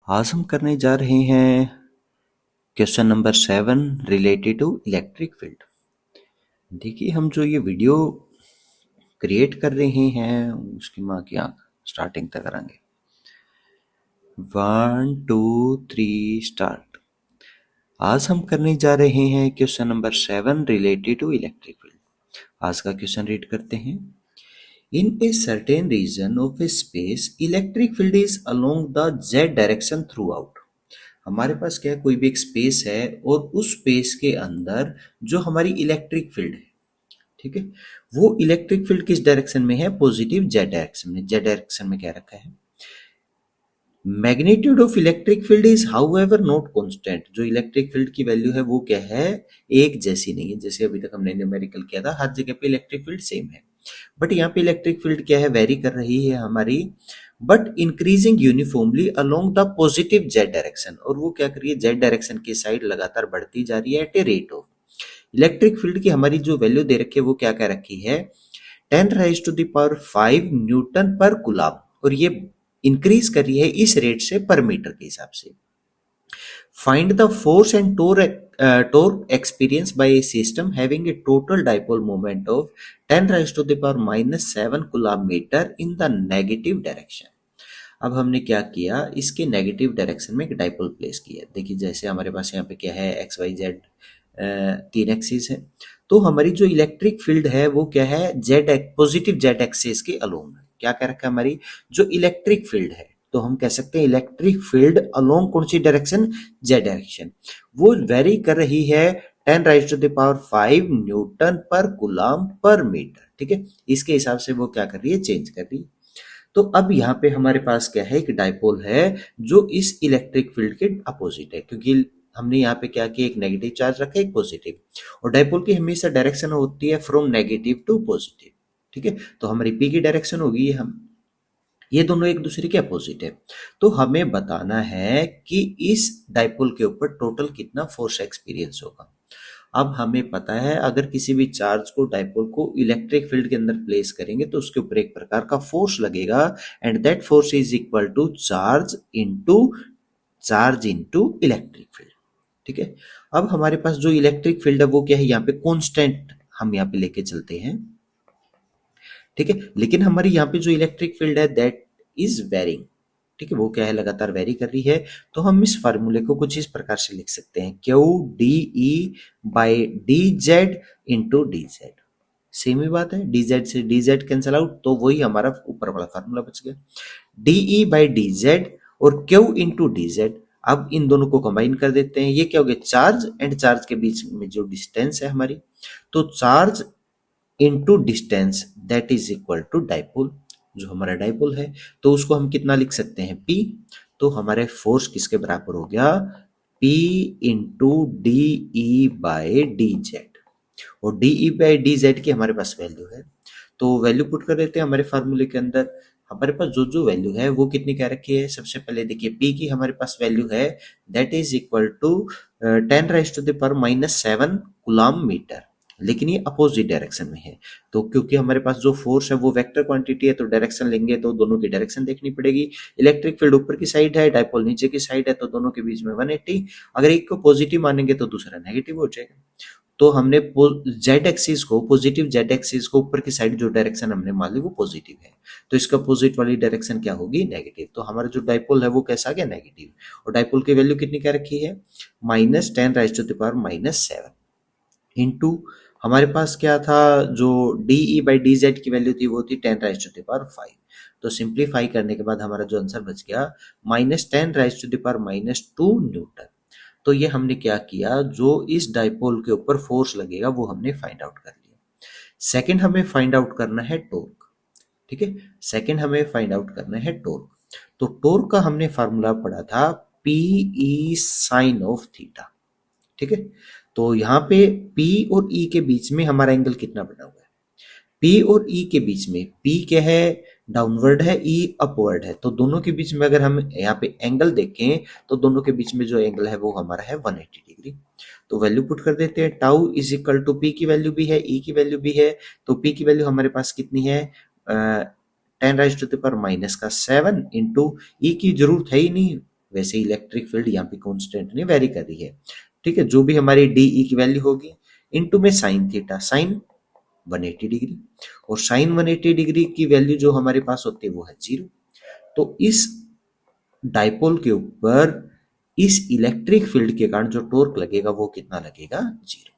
आज हम करने जा रहे हैं question number 7 related to electric field. देखिए, हम जो ये वीडियो क्रिएट कर रहे हैं उसकी माँ की आंख स्टार्टिंग तक करेंगे। 1 2 3 स्टार्ट। आज हम करने जा रहे हैं question number 7 related to electric field. आज का क्वेश्चन रीड करते हैं। In a certain region of a space, electric field is along the z direction throughout. हमारे पास क्या है, कोई भी एक स्पेस है और उस स्पेस के अंदर जो हमारी इलेक्ट्रिक फील्ड है, ठीक है, वो इलेक्ट्रिक फील्ड किस डायरेक्शन में है? पॉजिटिव जेड डायरेक्शन में। जेड डायरेक्शन में क्या रखा है? Magnitude of electric field is however not constant. जो इलेक्ट्रिक फील्ड की वैल्यू है वो क्या है? एक जैसी नहीं है। जैसे अभी तक हमने न्यूमेरिकल किया था, हर जगह पे इलेक्ट्रिक फील्ड सेम है, बट यहाँ पे इलेक्ट्रिक फील्ड क्या है? वेरी कर रही है हमारी, but increasing uniformly along the positive Z direction. और वो क्या कर रही है? जेड डायरेक्शन की साइड लगातार बढ़ती जा रही है at a rate of. Electric field की हमारी जो वैल्यू दे रखी है वो क्या क्या रखी है? 10⁻⁵ न्यूटन पर कूलम, और ये इंक्रीज कर रही है इस रेट से पर मीटर के हिसाब से। Find the force and torque experienced by a system having a total dipole moment of 10⁻⁻7 coulomb meter in the negative direction। अब हमने क्या किया? इसके नेगेटिव डायरेक्शन में एक डाइपोल प्लेस किया। देखिए, जैसे हमारे पास यहाँ पे क्या है? एक्स वाई जेड तीन एक्सिस है, तो हमारी जो इलेक्ट्रिक फील्ड है वो क्या है? जेड पॉजिटिव जेड एक्सिस के अलोंग है। क्या कह रखा है? हमारी जो इलेक्ट्रिक फील्ड है, तो हम कह सकते हैं इलेक्ट्रिक फील्ड अलोंग कौन सी डायरेक्शन? Z direction. वो वेरी कर रही है 10⁻⁵ न्यूटन पर कूलम पर मीटर, ठीक है। इसके हिसाब से वो क्या कर रही है? चेंज कर रही है। तो अब यहाँ पे हमारे पास क्या है? एक डाइपोल है जो इस इलेक्ट्रिक फील्ड के अपोजिट है, क्योंकि हमने यहाँ पे क्या किया? एक नेगेटिव चार्ज रखा है, एक पॉजिटिव, और डाइपोल की हमेशा डायरेक्शन होती है फ्रॉम नेगेटिव टू पॉजिटिव, ठीक है। तो हमारी पी की डायरेक्शन होगी, हम ये दोनों एक दूसरे के अपोजिट है। तो हमें बताना है कि इस डाइपोल के ऊपर टोटल कितना फोर्स एक्सपीरियंस होगा। अब हमें पता है, अगर किसी भी चार्ज को, डाइपोल को इलेक्ट्रिक फील्ड के अंदर प्लेस करेंगे तो उसके ऊपर एक प्रकार का फोर्स लगेगा, and that force is equal to charge into electric field, ठीक है। अब हमारे पास जो इलेक्ट्रिक फील्ड है वो क्या है? यहाँ पे कांस्टेंट हम यहाँ पे लेके चलते हैं, ठीक है। लेकिन हमारी यहाँ पे जो इलेक्ट्रिक फील्ड है दैट इज वेरिंग, ठीक है, वो क्या है? लगातार वेरी कर रही है। तो हम इस फार्मूले को कुछ इस प्रकार से लिख सकते हैं, Q D E by D Z into D Z. Same ही बात है, डी जेड से डी जेड कैंसिल आउट, तो वही हमारा ऊपर वाला फार्मूला बच गया, D E by D Z और क्यू इंटू डी जेड। अब इन दोनों को कंबाइन कर देते हैं, ये क्या हो गया? चार्ज एंड चार्ज के बीच में जो डिस्टेंस है हमारी, तो charge into distance that is equal to dipole. जो हमारा डाइपोल है तो उसको हम कितना लिख सकते हैं? P। तो हमारे फोर्स किसके बराबर हो गया? P into D E by D Z, और D E by D Z की हमारे पास वैल्यू है, तो वैल्यू पुट कर देते हैं हमारे फार्मूले के अंदर। हमारे पास जो जो वैल्यू है वो कितनी कह रखी है? सबसे पहले देखिए, P की हमारे पास वैल्यू है that is equal to 10⁻⁷ coulomb meter, लेकिन ये अपोजिट डायरेक्शन में है। तो क्योंकि हमारे पास जो फोर्स है वो वेक्टर क्वांटिटी है, तो डायरेक्शन लेंगे तो दोनों की डायरेक्शन देखनी पड़ेगी। इलेक्ट्रिक फील्ड ऊपर की साइड है, डाइपोल नीचे की साइड है, तो दोनों के बीच में 180। अगर एक को पॉजिटिव मानेंगे तो दूसरा नेगेटिव हो जाएगा। तो हमने जेड एक्सिस को, पॉजिटिव जेड एक्सिस को ऊपर की साइड जो डायरेक्शन हमने मान ली वो पॉजिटिव है, तो इसका अपोजिट वाली डायरेक्शन क्या होगी? नेगेटिव। तो हमारा जो डाइपोल है वो कैसा आ गया? नेगेटिव। और डाइपोल की वैल्यू कितनी क्या रखी है? -10⁻⁻7 इंटू हमारे पास क्या था? जो D E by D Z की वैल्यू थी वो थी 10⁻⁵। तो सिंप्लीफाई करने के बाद हमारा जो आंसर बच गया -10⁻⁻2 न्यूटन। तो ये हमने क्या किया? जो इस डाइपोल के ऊपर फोर्स लगेगा वो हमने फाइंड आउट कर लिया। सेकंड हमें फाइंड आउट करना है टॉर्क, ठीक है। सेकंड हमें फाइंड आउट करना है टॉर्क। तो टॉर्क का हमने फार्मूला पढ़ा था P E sine of theta, ठीक है। तो यहाँ पे P और E के बीच में हमारा एंगल कितना बना हुआ है? P और E के बीच में, P क्या है? डाउनवर्ड है, E अपवर्ड है, तो दोनों के बीच में अगर हम यहाँ पे एंगल देखें तो दोनों के बीच में जो एंगल है वो हमारा है 180 डिग्री। तो वैल्यू पुट कर देते हैं, tau is equal to P की वैल्यू भी है, E की वैल्यू भी है। तो P की वैल्यू हमारे पास कितनी है? 10⁻⁻7 इंटू E की जरूरत है ही नहीं, वैसे इलेक्ट्रिक फील्ड यहाँ पे कॉन्स्टेंट नहीं वेरी कर रही है। ठीक है, जो भी हमारी डी ई की वैल्यू होगी इनटू में साइन थीटा, साइन 180 डिग्री, और साइन 180 डिग्री की वैल्यू जो हमारे पास होती है वो है 0। तो इस डाइपोल के ऊपर इस इलेक्ट्रिक फील्ड के कारण जो टॉर्क लगेगा वो कितना लगेगा, 0।